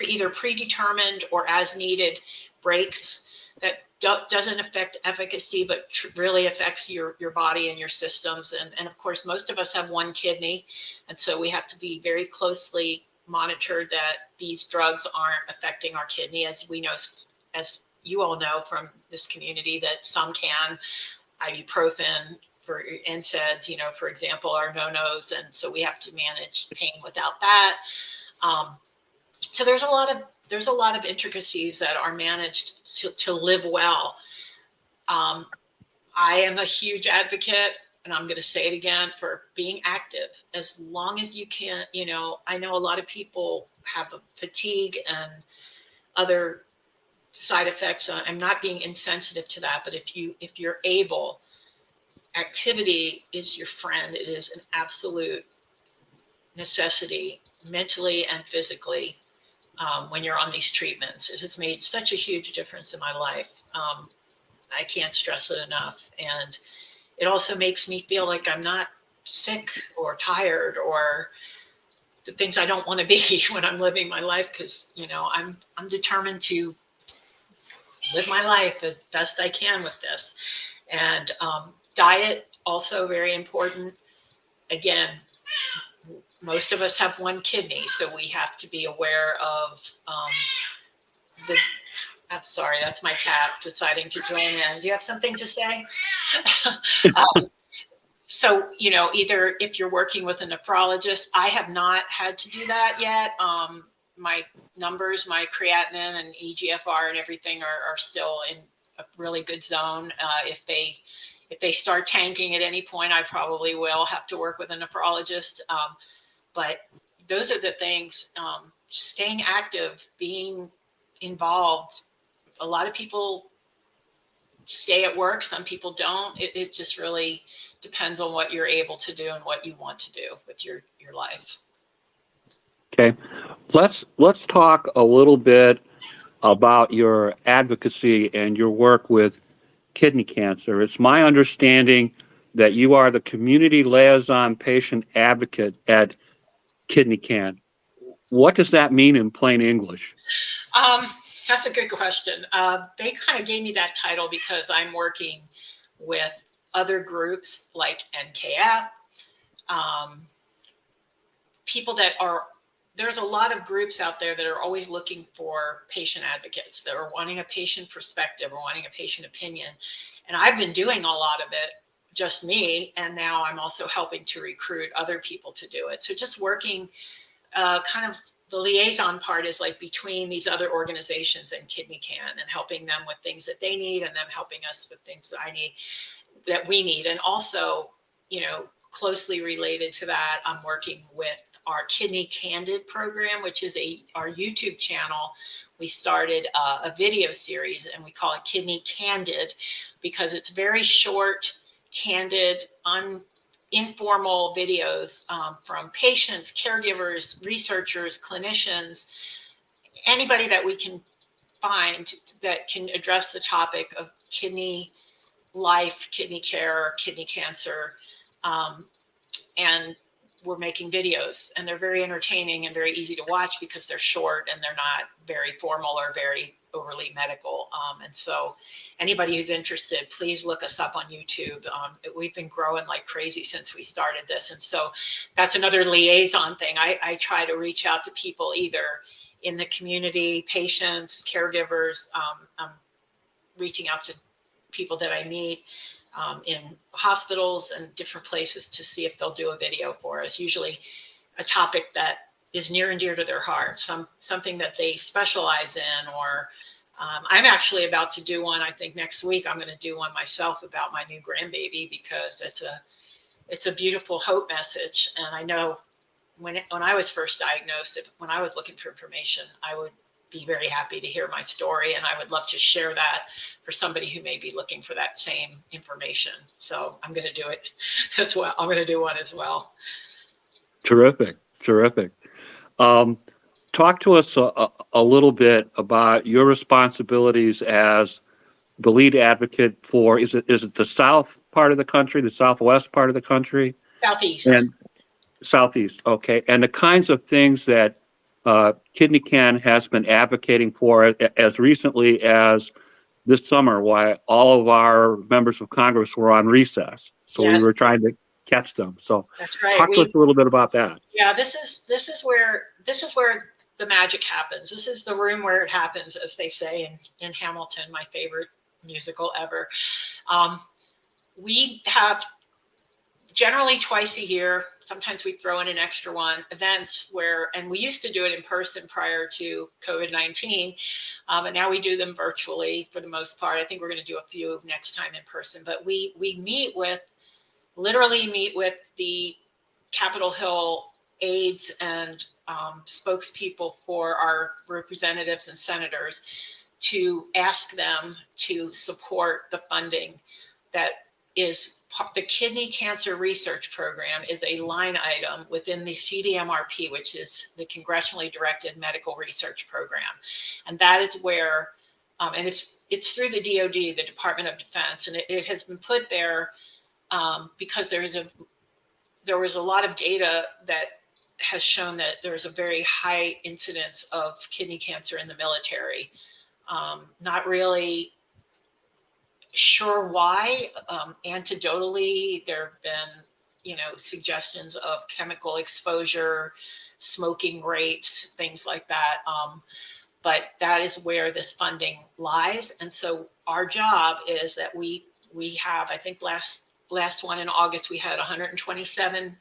either predetermined or as needed breaks that doesn't affect efficacy, but really affects your body and your systems. And of course, most of us have one kidney. And so we have to be very closely monitored that these drugs aren't affecting our kidney. As we know, as you all know from this community, that some can. Ibuprofen for NSAIDs, for example, are no-nos. And so we have to manage pain without that. So there's a lot of intricacies that are managed to live well. I am a huge advocate, and I'm going to say it again, for being active as long as you can. I know a lot of people have fatigue and other side effects. I'm not being insensitive to that, but if you're able, activity is your friend. It is an absolute necessity, mentally and physically. When you're on these treatments, it has made such a huge difference in my life. I can't stress it enough. And it also makes me feel like I'm not sick or tired or the things I don't want to be when I'm living my life, because, I'm determined to live my life as best I can with this. And diet, also very important. Again, most of us have one kidney, so we have to be aware of I'm sorry, that's my cat deciding to join in. Do you have something to say? So, either if you're working with a nephrologist, I have not had to do that yet. My numbers, my creatinine and EGFR and everything are still in a really good zone. If they start tanking at any point, I probably will have to work with a nephrologist. But those are the things, staying active, being involved. A lot of people stay at work. Some people don't. It just really depends on what you're able to do and what you want to do with your life. Okay. Let's talk a little bit about your advocacy and your work with kidney cancer. It's my understanding that you are the community liaison patient advocate at Kidney Can. What does that mean in plain English? Um, that's a good question. They kind of gave me that title because I'm working with other groups like NKF, people that are, there's a lot of groups out there that are always looking for patient advocates, that are wanting a patient perspective or wanting a patient opinion. And I've been doing a lot of it, just me. And now I'm also helping to recruit other people to do it. So just working kind of the liaison part is like between these other organizations and Kidney Can, and helping them with things that they need and them helping us with things that I need, that we need. And also, you know, closely related to that, I'm working with our Kidney Candid program, which is our YouTube channel. We started a video series and we call it Kidney Candid because it's very short, candid, informal videos from patients, caregivers, researchers, clinicians, anybody that we can find that can address the topic of kidney life, kidney care, kidney cancer. And we're making videos, and they're very entertaining and very easy to watch because they're short and they're not very formal or very overly medical. And so anybody who's interested, please look us up on YouTube. We've been growing like crazy since we started this. And so that's another liaison thing. I try to reach out to people either in the community, patients, caregivers. I'm reaching out to people that I meet in hospitals and different places to see if they'll do a video for us. Usually a topic that is near and dear to their heart, something that they specialize in, or I'm actually about to do one. I think next week I'm going to do one myself about my new grandbaby because it's a beautiful hope message. And I know when I was first diagnosed, when I was looking for information, I would be very happy to hear my story, and I would love to share that for somebody who may be looking for that same information. So I'm going to do it as well. I'm going to do one as well. Terrific, terrific. Talk to us a little bit about your responsibilities as the lead advocate for, is it the south part of the country, the southwest part of the country? Southeast. And Southeast, okay. And the kinds of things that Kidney Can has been advocating for as recently as this summer, while all of our members of Congress were on recess. So yes, we were trying to catch them. So that's right. Talk to us a little bit about that. Yeah, this is where the magic happens. This is the room where it happens, as they say in Hamilton, my favorite musical ever. We have generally twice a year, sometimes we throw in an extra one, events where, and we used to do it in person prior to COVID-19, but now we do them virtually for the most part. I think we're going to do a few next time in person, but we literally meet with the Capitol Hill aides and spokespeople for our representatives and senators to ask them to support the funding that is the Kidney Cancer Research Program is a line item within the CDMRP, which is the Congressionally Directed Medical Research Program. And that is where, and it's through the DoD, the Department of Defense, and it has been put there because there was a lot of data that has shown that there's a very high incidence of kidney cancer in the military. Not really sure why. Anecdotally, there have been, suggestions of chemical exposure, smoking rates, things like that. But that is where this funding lies. And so our job is that we have, I think last one in August, we had 127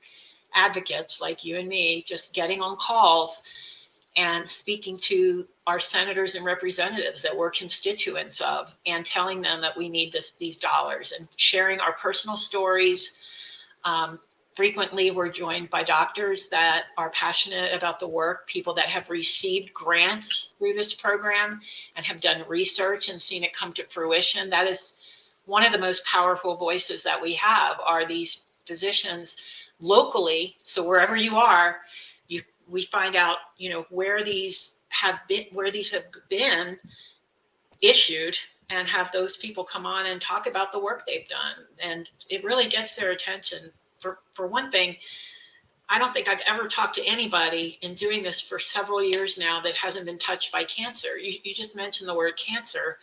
advocates like you and me just getting on calls and speaking to our senators and representatives that we're constituents of and telling them that we need these dollars and sharing our personal stories. Frequently, we're joined by doctors that are passionate about the work, people that have received grants through this program and have done research and seen it come to fruition. That is one of the most powerful voices that we have, are these physicians locally. So wherever you are, we find out, where these these have been issued, and have those people come on and talk about the work they've done. And it really gets their attention. For one thing, I don't think I've ever talked to anybody in doing this for several years now that hasn't been touched by cancer. You just mentioned the word cancer,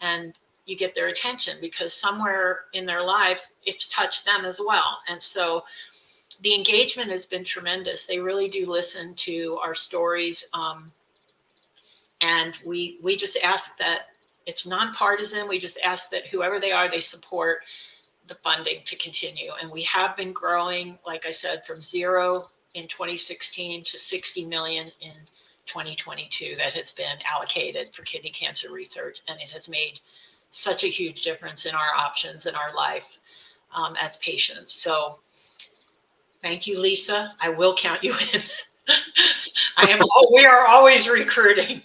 and you get their attention because somewhere in their lives it's touched them as well. And so the engagement has been tremendous. They really do listen to our stories. And we just ask that it's nonpartisan. We just ask that whoever they are, they support the funding to continue. And we have been growing, like I said, from 0 in 2016 to 60 million in 2022 that has been allocated for kidney cancer research. And it has made such a huge difference in our options in our life as patients. So thank you, Lisa. I will count you in. We are always recruiting.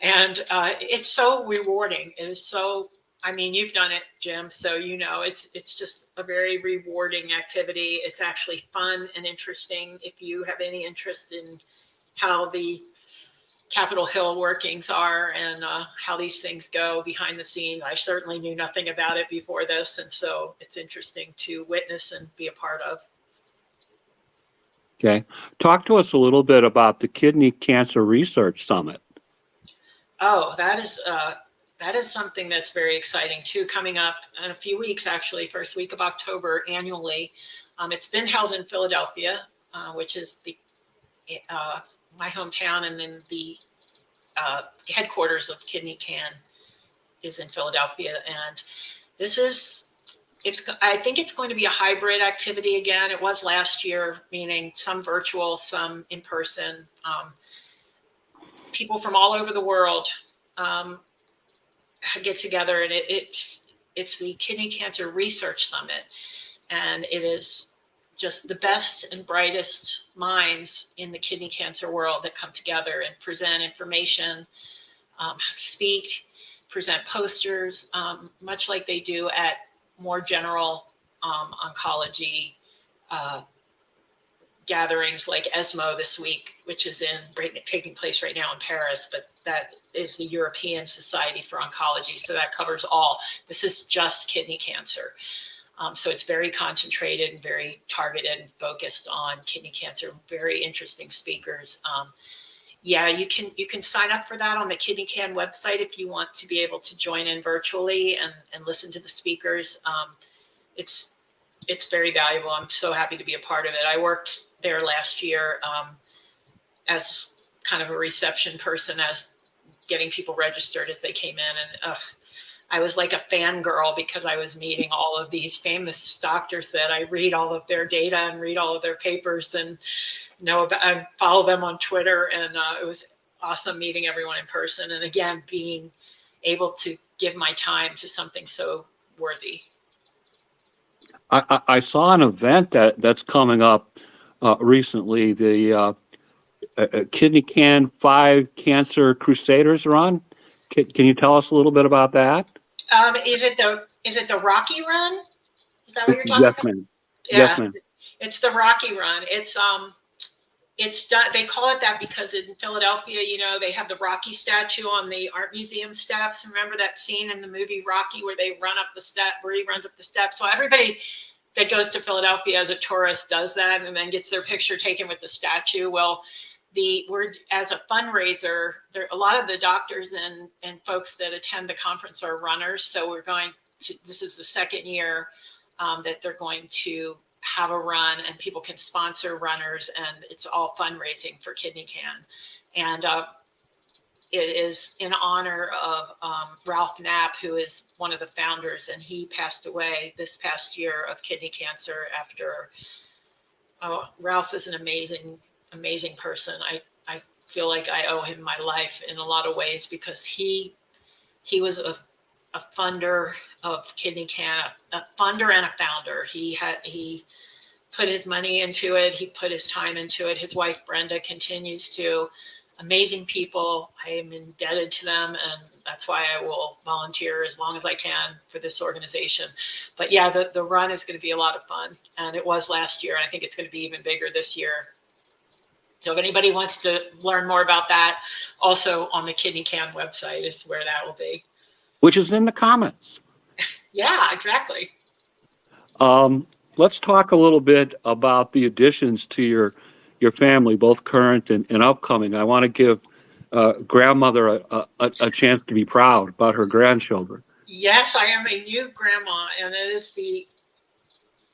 And it's so rewarding. It is so, I mean, you've done it, Jim, so you know, it's just a very rewarding activity. It's actually fun and interesting. If you have any interest in how the Capitol Hill workings are and how these things go behind the scenes, I certainly knew nothing about it before this. And so it's interesting to witness and be a part of. Okay. Talk to us a little bit about the Kidney Cancer Research Summit. Oh, that is something that's very exciting too, coming up in a few weeks, actually, first week of October annually. It's been held in Philadelphia, which is my hometown, and then the headquarters of Kidney Can is in Philadelphia. And this is, I think it's going to be a hybrid activity again. It was last year, meaning some virtual, some in person. People from all over the world get together, and it's the Kidney Cancer Research Summit, and it is just the best and brightest minds in the kidney cancer world that come together and present information, speak, present posters, much like they do at more general oncology gatherings like ESMO this week, which is taking place right now in Paris, but that is the European Society for Oncology. So that covers all. This is just kidney cancer. So it's very concentrated and very targeted and focused on kidney cancer. Very interesting speakers. Yeah, you can sign up for that on the Kidney Can website if you want to be able to join in virtually and listen to the speakers. It's very valuable. I'm so happy to be a part of it. I worked there last year as kind of a reception person, as getting people registered as they came in. And I was like a fangirl because I was meeting all of these famous doctors that I read all of their data and read all of their papers and know about. I follow them on Twitter, and it was awesome meeting everyone in person. And again, being able to give my time to something so worthy. I saw an event that's coming up recently. The Kidney Can 5 Cancer Crusaders run. Can you tell us a little bit about that? Is it the Rocky Run? Is that what you're talking about? Ma'am. Yeah, Yes, ma'am. It's the Rocky Run. It's done. They call it that because in Philadelphia, you know, they have the Rocky statue on the art museum steps. Remember that scene in the movie Rocky where they run up the step, where he runs up the steps? So everybody that goes to Philadelphia as a tourist does that and then gets their picture taken with the statue. Well, we're as a fundraiser, there a lot of the doctors and folks that attend the conference are runners. So this is the second year that they're going to have a run, and people can sponsor runners, and it's all fundraising for Kidney Can. And it is in honor of Ralph Knapp, who is one of the founders, and he passed away this past year of kidney cancer after. Ralph is an amazing person. I feel like I owe him my life in a lot of ways because he was a funder of Kidney Can, a funder and a founder. He put his money into it. He put his time into it. His wife, Brenda, continues to. Amazing people. I am indebted to them, and that's why I will volunteer as long as I can for this organization. But yeah, the run is going to be a lot of fun, and it was last year, and I think it's going to be even bigger this year. So if anybody wants to learn more about that, also on the Kidney Cam website is where that will be. Which is in the comments. Yeah, exactly. Let's talk a little bit about the additions to your family, both current and upcoming. I want to give grandmother a chance to be proud about her grandchildren. Yes, I am a new grandma, and it is the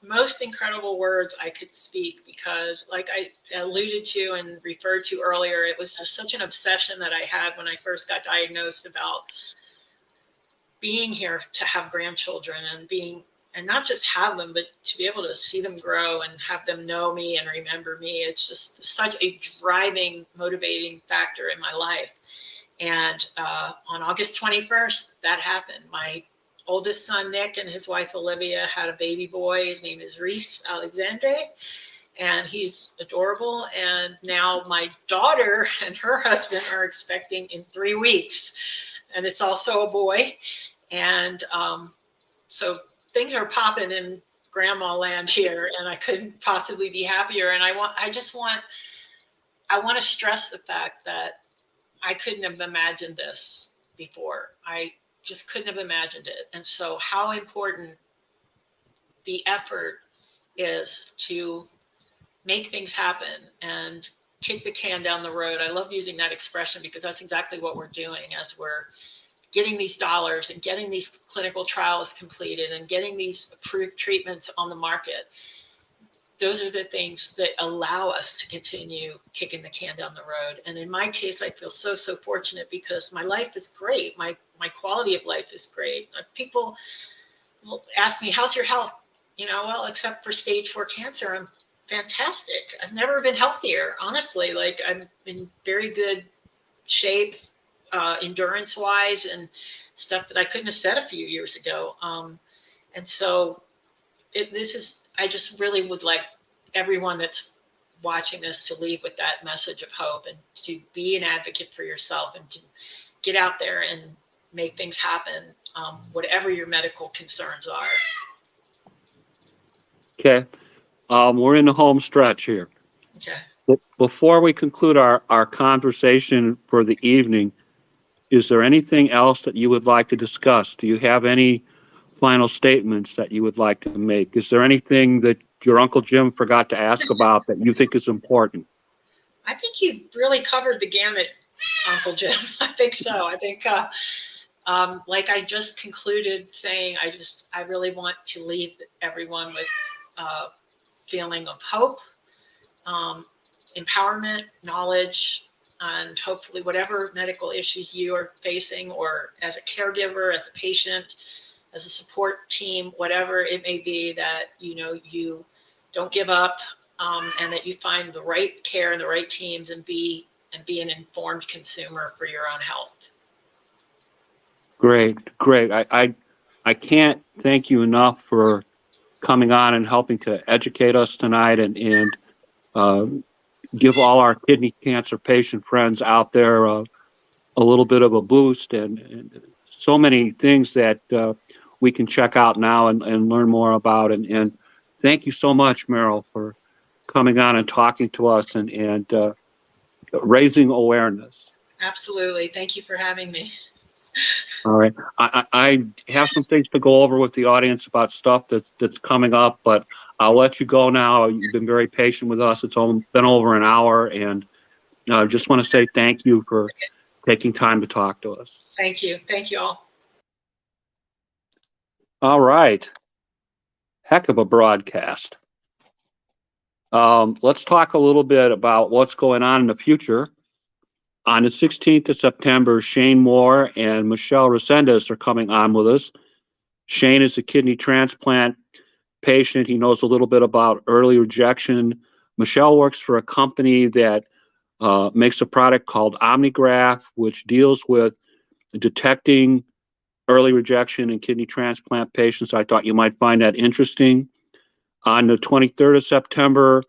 most incredible words I could speak, because like I alluded to and referred to earlier, it was just such an obsession that I had when I first got diagnosed about being here to have grandchildren and not just have them, but to be able to see them grow and have them know me and remember me. It's just such a driving, motivating factor in my life. And on August 21st, that happened. My oldest son, Nick, and his wife, Olivia, had a baby boy. His name is Reese Alexandre, and he's adorable. And now my daughter and her husband are expecting in 3 weeks, and it's also a boy. And so things are popping in grandma land here, and I couldn't possibly be happier. And I want to stress the fact that I couldn't have imagined this before. I just couldn't have imagined it. And so how important the effort is to make things happen and kick the can down the road. I love using that expression because that's exactly what we're doing as we're getting these dollars and getting these clinical trials completed and getting these approved treatments on the market. Those are the things that allow us to continue kicking the can down the road. And in my case, I feel so fortunate because my life is great. My quality of life is great. People will ask me, how's your health? Well, except for stage 4 cancer, I'm fantastic. I've never been healthier, honestly. Like, I'm in very good shape, endurance wise, and stuff that I couldn't have said a few years ago. And so I just really would like everyone that's watching this to leave with that message of hope and to be an advocate for yourself and to get out there and make things happen, whatever your medical concerns are. Okay. We're in the home stretch here. Okay. Before we conclude our conversation for the evening, is there anything else that you would like to discuss? Do you have any final statements that you would like to make? Is there anything that your Uncle Jim forgot to ask about that you think is important? I think you really covered the gamut, Uncle Jim. I think so. I think, like I just concluded saying, I really want to leave everyone with a feeling of hope, empowerment, knowledge, and hopefully whatever medical issues you are facing, or as a caregiver, as a patient, as a support team, whatever it may be, that you don't give up, and that you find the right care and the right teams and be an informed consumer for your own health. Great. I can't thank you enough for coming on and helping to educate us tonight and give all our kidney cancer patient friends out there a little bit of a boost, and so many things that we can check out now and learn more about. And thank you so much, Meryl, for coming on and talking to us and raising awareness. Absolutely. Thank you for having me. All right. I have some things to go over with the audience about stuff that's coming up, but I'll let you go now. You've been very patient with us. It's been over an hour, and I just want to say thank you for taking time to talk to us. Thank you. Thank you all. All right. Heck of a broadcast. Let's talk a little bit about what's going on in the future. On the 16th of September, Shane Moore and Michelle Resendez are coming on with us. Shane is a kidney transplant patient. He knows a little bit about early rejection. Michelle works for a company that makes a product called OmniGraph, which deals with detecting early rejection in kidney transplant patients. I thought you might find that interesting. On the 23rd of September,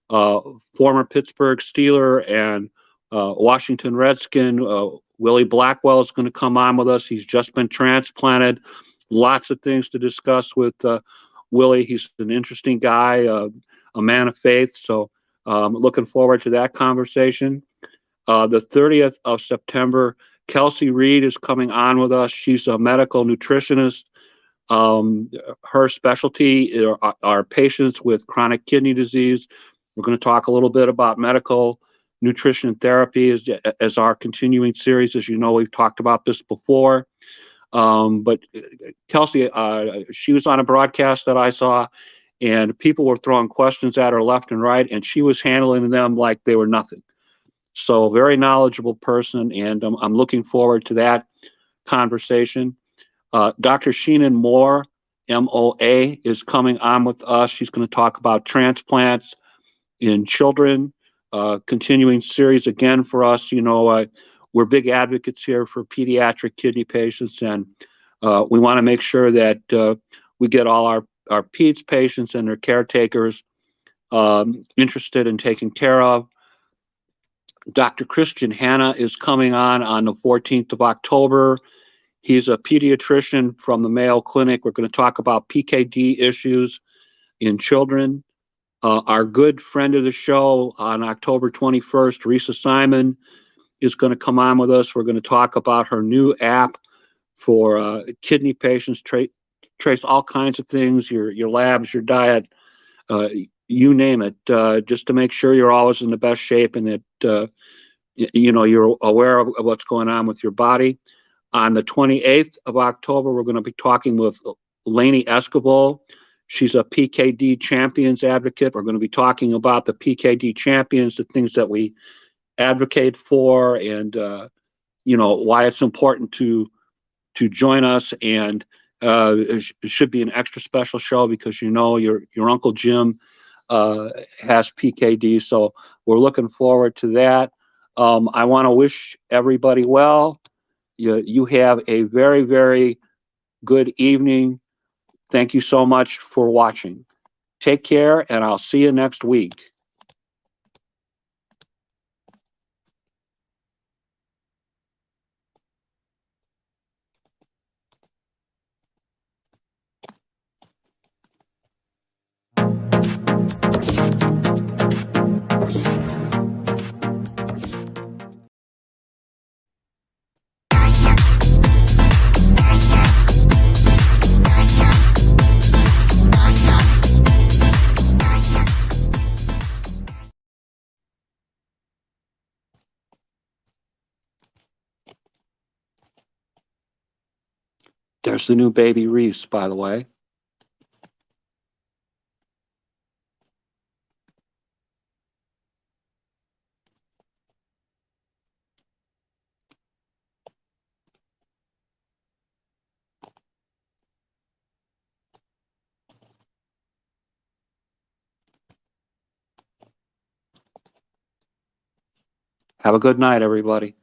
former Pittsburgh Steeler and Washington Redskin, Willie Blackwell, is going to come on with us. He's just been transplanted. Lots of things to discuss with Willie. He's an interesting guy, a man of faith. So Looking forward to that conversation. The 30th of September, Kelsey Reed is coming on with us. She's a medical nutritionist. Her specialty are patients with chronic kidney disease. We're going to talk a little bit about medical nutrition and therapy as our continuing series. As you know, we've talked about this before. But Kelsey, she was on a broadcast that I saw, and people were throwing questions at her left and right, and she was handling them like they were nothing. So very knowledgeable person, and I'm looking forward to that conversation. Dr. Sheenan Moore, MOA, is coming on with us. She's going to talk about transplants in children, continuing series again for us. You know, we're big advocates here for pediatric kidney patients, and we want to make sure that we get all our peds patients and their caretakers interested in taking care of. Dr. Christian Hanna is coming on the 14th of October. He's a pediatrician from the Mayo Clinic. We're going to talk about PKD issues in children. Our good friend of the show on October 21st, Risa Simon, is going to come on with us. We're going to talk about her new app for kidney patients, trace all kinds of things, your labs, your diet, you name it, just to make sure you're always in the best shape and that you know you're aware of what's going on with your body. On the 28th of October, we're going to be talking with Lainey Escobar. She's a PKD champions advocate. We're going to be talking about the PKD champions, the things that we advocate for, and you know why it's important to join us. And it should be an extra special show because you know your Uncle Jim has PKD, so we're looking forward to that. I want to wish everybody well. You have a very, very good evening. Thank you so much for watching. Take care, and I'll see you next week. There's the new baby Reese, by the way. Have a good night, everybody.